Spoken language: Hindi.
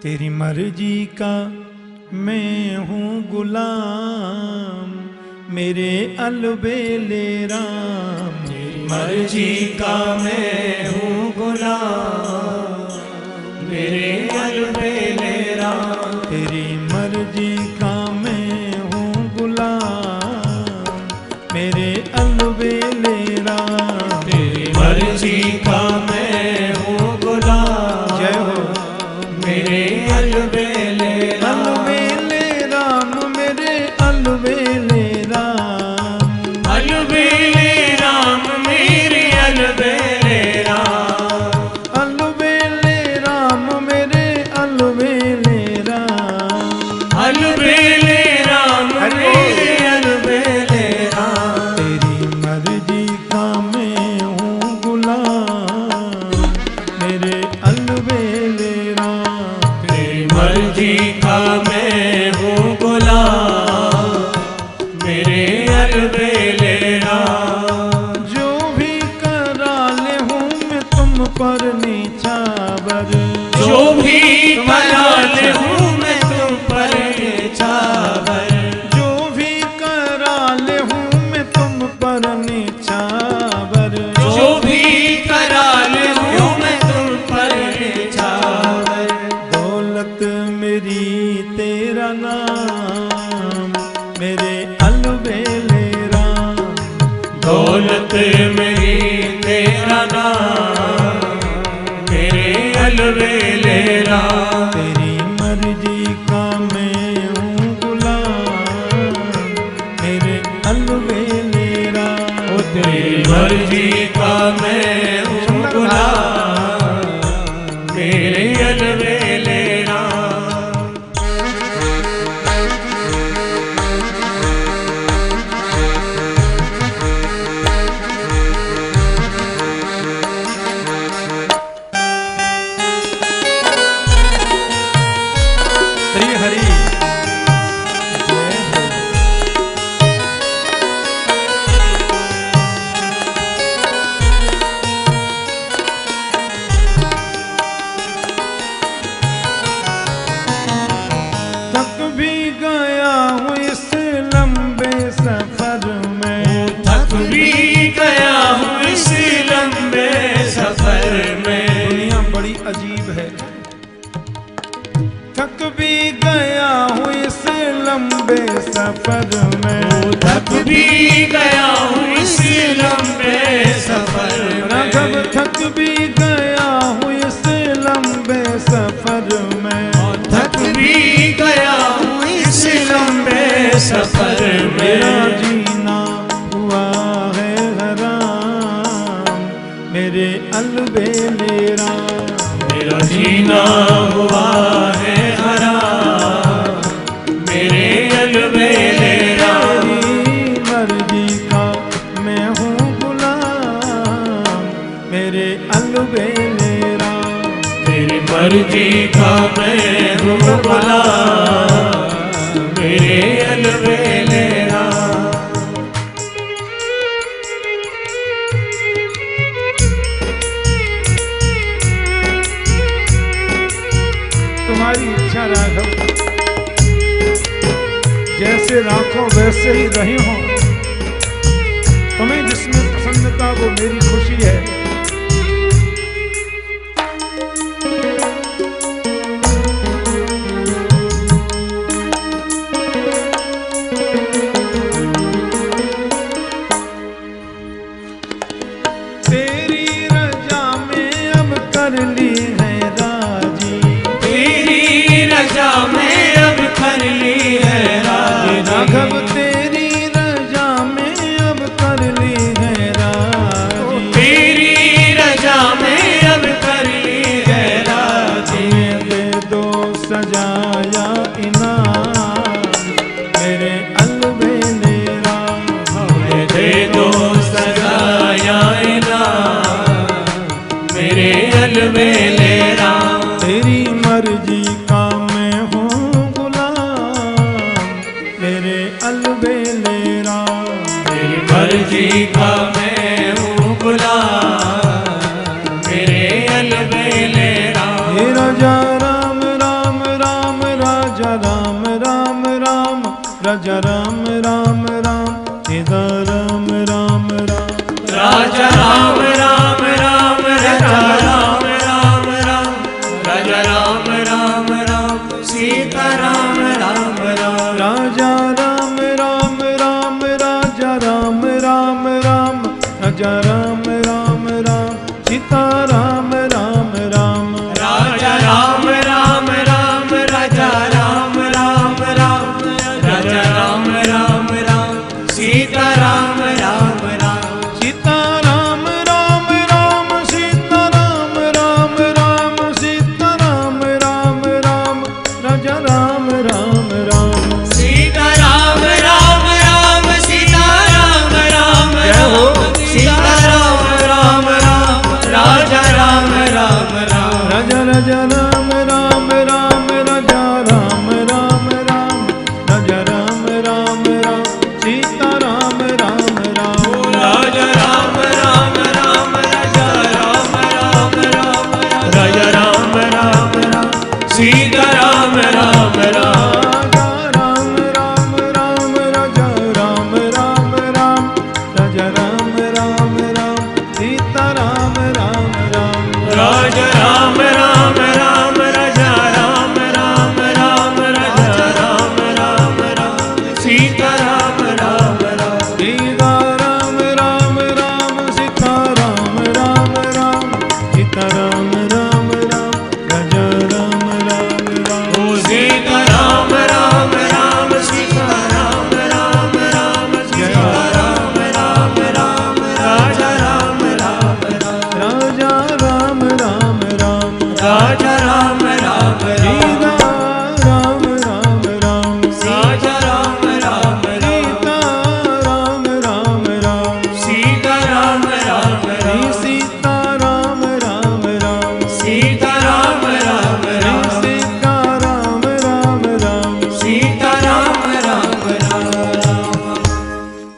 तेरी मर्जी का मैं हूँ गुलाम, मेरे अलबेले राम। तेरी मर्जी का मैं हूँ गुलाम, मेरे अलबेले राम। तेरी मर्जी का मैं हूँ गुलाम, मेरे अलबेले राम। तेरी मर्जी का मैं हूँ गुलाम, जय हो मेरे अलबेले राम। अलबेले राम, मेरे अलबेले राम। अलबेले राम, मेरे अलबेले राम। अलबेले राम, मेरे अलबेले राम। अलबेले राम, मेरे अलबेले राम। तेरी मर्जी का मैं हूँ गुलाम, मेरे अलबेले राम। तेरी मर्जी का मैं हूँ गुलाम, मेरे अलबेले राम। जो भी करा ले हूँ मैं तुम पर नीचावर, जो भी करा ले हूँ मैं तुम पर नीचावर। जो भी करा ले हूँ मैं तुम पर नीचावर। जो भी करा ले हूँ मैं तुम पर नीचावर। दौलत मेरी तेरा नाम, मेरे अलबेले राम। दौलत मेरी तेरा नाम, मेरे अलबेले राम। तेरी मर्जी का मैं हूँ गुलाम, मेरे अलबेले राम। तेरी मर्जी का मैं हूँ गुलाम, मेरे अलबेले राम। श्री हरि जय हो। थक भी गया हूँ इस लंबे सफर में, थक भी गया हूँ इस लंबे सफर में। दुनिया बड़ी अजीब है। थक भी गया हूँ इस लंबे सफर में, थक भी गया हूँ इस लंबे सफर में। राघव थक भी गया हूँ इस लंबे सफर में। थक भी गया हूँ इस लंबे सफर मेरा में। जीना हुआ है हराम, मेरे अलबेले राम। मेरा जीना हुआ है हराम, मेरे अलबेले राम। तेरी मर्जी का मैं हूँ गुलाम, मेरे अलबेले राम। तेरी मर्जी का मैं हूँ गुलाम, मेरे अलबेले राम। तुम्हारी इच्छा राघव, जैसे राखो वैसे ही रही हो। तुम्हें जिसमें प्रसन्नता वो मेरी खुशी है। तेरी रजा में अब कर ली है राजी, तेरी रजा में अब कर ली है राजी। राघव तेरी रजा में अब कर ली है राजी। तेरी रजा में अब कर ली है राजी। हमें दे दो सजाया इनाम, मेरे अलबेले राम। हमें दे दो सजाया इनाम, मेरे अलबेले राम। तेरी मर्जी का मैं हूँ गुलाम, मेरे अलबेले राम। तेरी मर्जी का मैं हूँ गुलाम, मेरे अलबेले राम। हे राजा राम राम राजा राम राम राम सीता राम राम राम राजा राम राम राम राजा राम राम राम राजा राम राम राम सीता राम राम राम राजा राम राम राम राजा राम राम राम राजा राम राम राम सीता राम राम राम राजा राम राम राम राजा राम राम राम राजा राम राम राम सीता राम राम राम सीता राम राम राम सीता राम राम राम सीता राम राम राम राजा राम राम राम सीता राम राम राम सीता राम राम राम सीता राम राम राम राजा राम राम राम राजा राजा राम राम राम राजा राम राम राम राजा राम राम राम सीता राम राम राम राजा राम राम राम राजा राम राम राम राजा राम राम राम सीता राम राम राम राम राम राम राजा राम राम राम राजा राम राम राम सीता राम राम राम राजा राम राम राम राजा राम राम राम राजा राम राम राम सीता राम राम राम सीता राम राम राम सीता राम राम राम सीता राम राम राम राजा राम राम राम ओ सीता राम राम राम सीता राम राम राम सीता राम राम राम राजा राम राम राम राजा राम राम राम राजा राम राम राम सीता राम राम राम राजा राम राम राम सीता राम राम राम सीता राम राम राम सीता